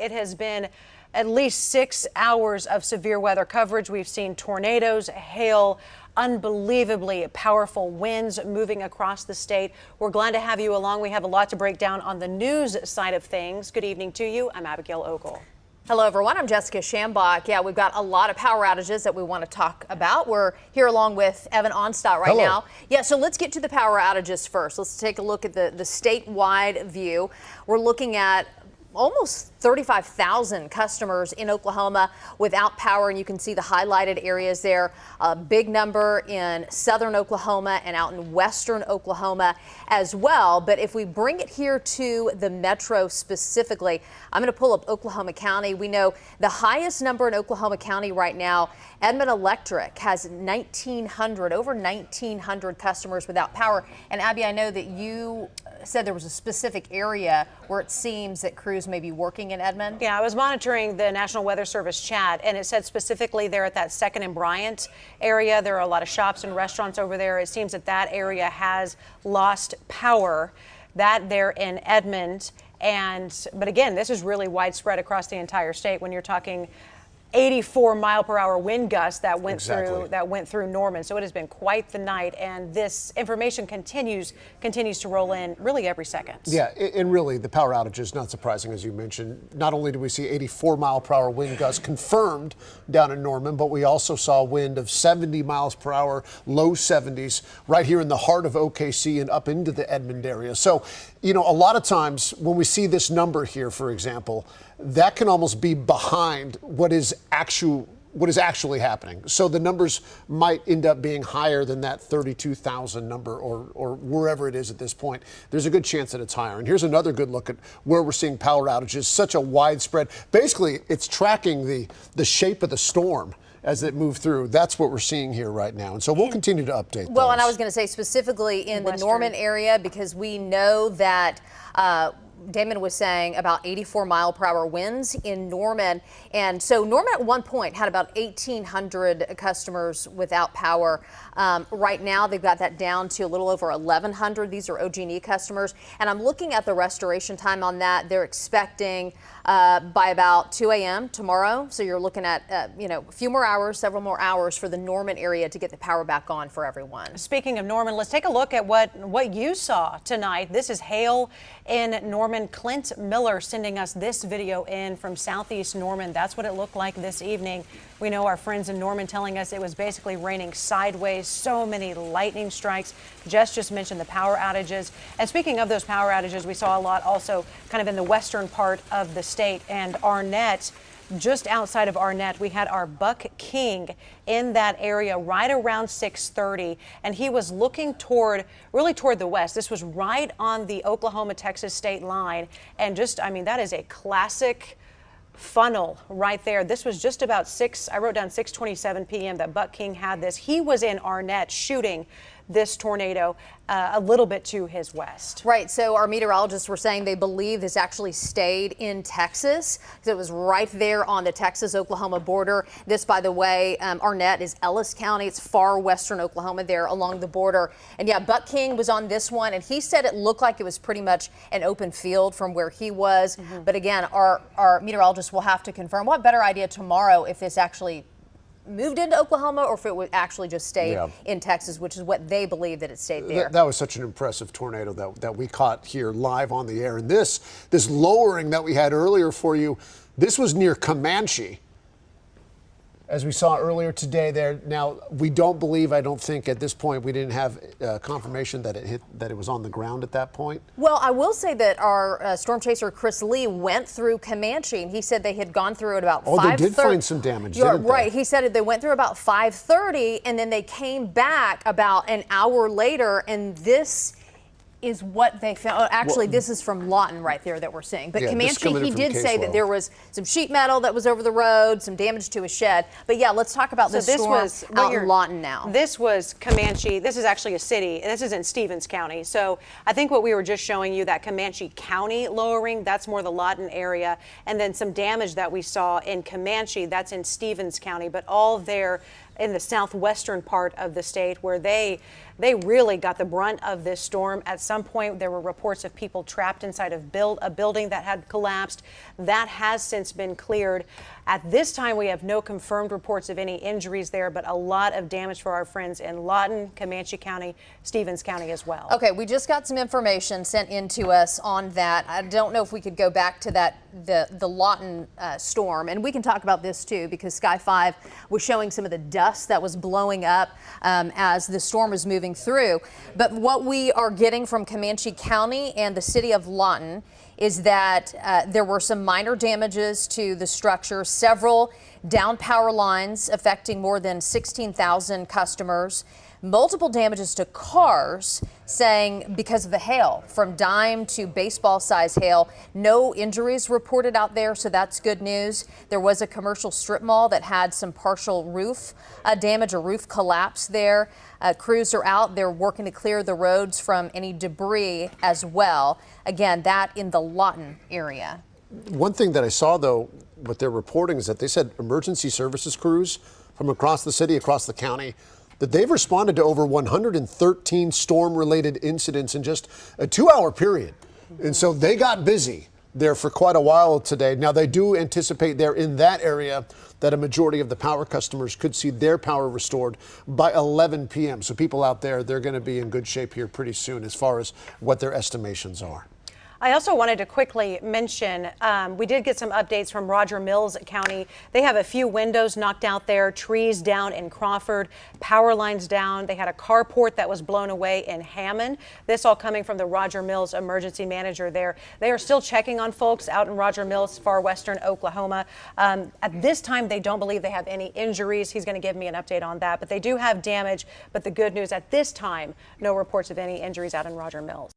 It has been at least 6 hours of severe weather coverage. We've seen tornadoes, hail, unbelievably powerful winds moving across the state. We're glad to have you along. We have a lot to break down on the news side of things. Good evening to you. I'm Abigail Ogle. Hello, everyone. I'm Jessica Shambach. Yeah, we've got a lot of power outages that we want to talk about. We're here along with Evan Onstadt right now. Yeah, so let's get to the power outages first. Let's take a look at the statewide view. We're looking at almost 35,000 customers in Oklahoma without power, and you can see the highlighted areas there. A big number in southern Oklahoma and out in western Oklahoma as well. But if we bring it here to the metro specifically, I'm going to pull up Oklahoma County. We know the highest number in Oklahoma County right now, Edmond Electric has over 1,900 customers without power. And Abby, I know that you said there was a specific area where it seems that crews may be working in Edmond. Yeah, I was monitoring the National Weather Service chat, and it said specifically there at that 2nd and Bryant area, there are a lot of shops and restaurants over there. It seems that that area has lost power, that there in Edmond. But again, this is really widespread across the entire state when you're talking 84-mile-per-hour wind gusts that went through Norman. So it has been quite the night, and this information continues to roll in really every second. Yeah, and really the power outage is not surprising, as you mentioned. Not only do we see 84-mile-per-hour wind gusts confirmed down in Norman, but we also saw a wind of 70 miles per hour, low 70s, right here in the heart of OKC and up into the Edmond area. So, you know, a lot of times when we see this number here, for example, that can almost be behind what is actually happening. So the numbers might end up being higher than that 32,000 number or wherever it is at this point. There's a good chance that it's higher. And here's another good look at where we're seeing power outages, such a widespread. Basically, it's tracking the shape of the storm as it moved through. That's what we're seeing here right now. And so we'll continue to update Well, those. and I was going to say specifically in the Norman area, because we know that Damon was saying about 84-mile-per-hour winds in Norman. And so Norman at one point had about 1,800 customers without power. Right now, they've got that down to a little over 1,100. These are OG&E customers. And I'm looking at the restoration time on that. They're expecting by about 2 a.m. tomorrow. So you're looking at, a few more hours, several more hours for the Norman area to get the power back on for everyone. Speaking of Norman, let's take a look at what you saw tonight. This is hail in Norman. Clint Miller sending us this video in from southeast Norman. That's what it looked like this evening. We know our friends in Norman telling us it was basically raining sideways, so many lightning strikes. Jess just mentioned the power outages. And speaking of those power outages, we saw a lot also kind of in the western part of the state. And Arnett, just outside of Arnett, we had our Buck King in that area right around 6:30, and he was looking really toward the west. This was right on the Oklahoma-Texas state line, and that is a classic funnel right there. This was just about I wrote down 6:27 p.m. that Buck King had this. He was in Arnett shooting this tornado a little bit to his west. Right. So our meteorologists were saying they believe this actually stayed in Texas because it was right there on the Texas-Oklahoma border. This, by the way, Arnett is Ellis County. It's far western Oklahoma there along the border. And yeah, Buck King was on this one, and he said it looked like it was pretty much an open field from where he was. But again, our meteorologists will have to confirm. We'll have a better idea tomorrow if this actually moved into Oklahoma or if it would actually just stay in Texas, which is what they believe that it stayed there. That was such an impressive tornado that we caught here live on the air. And this lowering that we had earlier for you, this was near Comanche, as we saw earlier today there. Now, we don't believe, I don't think at this point, we didn't have confirmation that it was on the ground at that point. Well, I will say that our storm chaser, Chris Lee, went through Comanche, and he said they had gone through at about 5:30. Oh, they did find some damage, didn't they? Right. He said they went through about 5:30, and then they came back about an hour later, and this is what they found. Oh, actually, this is from Lawton right there that we're seeing. But Comanche, he did say that there was some sheet metal that was over the road, some damage to a shed. But yeah, let's talk about this storm out in Lawton now. This was Comanche. This is actually a city. This is in Stevens County. So I think what we were just showing you, that Comanche County lowering, that's more the Lawton area. And then some damage that we saw in Comanche, that's in Stevens County. But all there in the southwestern part of the state where they they really got the brunt of this storm. At some point, there were reports of people trapped inside of a building that had collapsed. That has since been cleared. At this time, we have no confirmed reports of any injuries there, but a lot of damage for our friends in Lawton, Comanche County, Stevens County as well. Okay, we just got some information sent in to us on that. I don't know if we could go back to that the Lawton storm, and we can talk about this too, because Sky 5 was showing some of the dust that was blowing up as the storm was moving through. But what we are getting from Comanche County and the city of Lawton is that there were some minor damages to the structure, several down power lines affecting more than 16,000 customers, multiple damages to cars, saying because of the hail, from dime to baseball size hail. No injuries reported out there, so that's good news. There was a commercial strip mall that had some partial roof damage, a roof collapse there. Crews are out. They're working to clear the roads from any debris as well. Again, that in the Lawton area. One thing that I saw, though, what they're reporting is that they said emergency services crews from across the city, across the county, that they've responded to over 113 storm-related incidents in just a 2-hour period. And so they got busy there for quite a while today. Now, they do anticipate there in that area that a majority of the power customers could see their power restored by 11 p.m. So people out there, they're going to be in good shape here pretty soon as far as what their estimations are. I also wanted to quickly mention, we did get some updates from Roger Mills County. They have a few windows knocked out there, trees down in Crawford, power lines down. They had a carport that was blown away in Hammond. This all coming from the Roger Mills emergency manager there. They are still checking on folks out in Roger Mills, far western Oklahoma. At this time, they don't believe they have any injuries. He's going to give me an update on that, but they do have damage. But the good news at this time, no reports of any injuries out in Roger Mills.